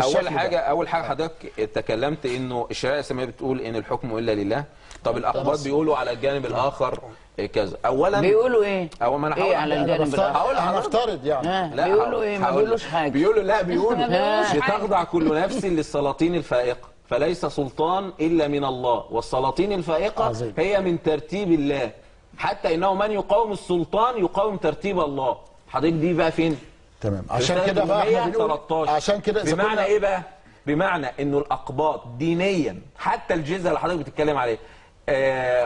اول حاجه حضرتك تكلمت انه الشريعه الاسلاميه بتقول ان الحكم الا لله. طب الاقباط بيقولوا على الجانب الاخر كذا. اولا بيقولوا ايه؟ اول ما انا ايه على الجانب الاخر؟ هنفترض يعني لا بيقولوا ايه؟ ما بيقولوش حاجه. بيقولوا لتخضع كل نفس للسلاطين الفائقه، فليس سلطان الا من الله، والسلاطين الفائقه هي من ترتيب الله، حتى انه من يقاوم السلطان يقاوم ترتيب الله. حضرتك دي بقى فين؟ تمام. عشان كده بقى احنا بنقول عشان كده بمعنى ايه بقى؟ بمعنى انه الاقباط دينيا حتى الجزيه اللي حضرتك بتتكلم عليه،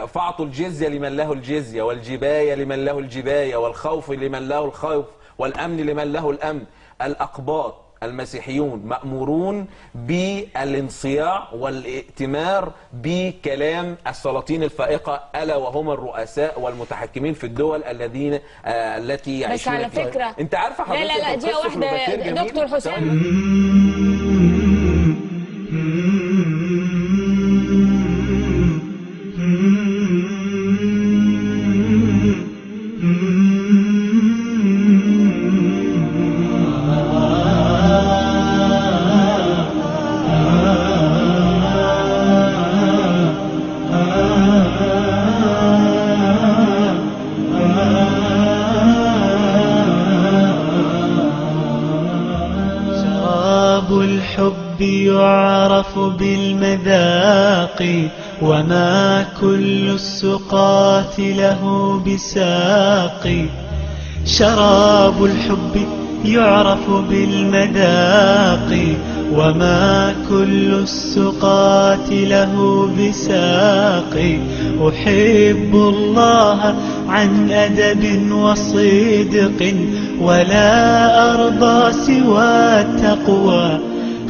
فاعطوا الجزيه لمن له الجزيه، والجبايه لمن له الجبايه، والخوف لمن له الخوف، والامن لمن له الامن. الاقباط المسيحيون مأمورون بالانصياع والائتمار بكلام السلاطين الفائقة، ألا وهم الرؤساء والمتحكمين في الدول التي يعيشون فيها. بس على فكرة انت عارفة حضرتك لا دي واحدة دكتور حسام. يعرف بالمذاق وما كل السقاة له بساق. شراب الحب يعرف بالمذاق وما كل السقاة له بساق. أحب الله عن أدب وصدق ولا أرضى سوى التقوى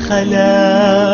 خلاق.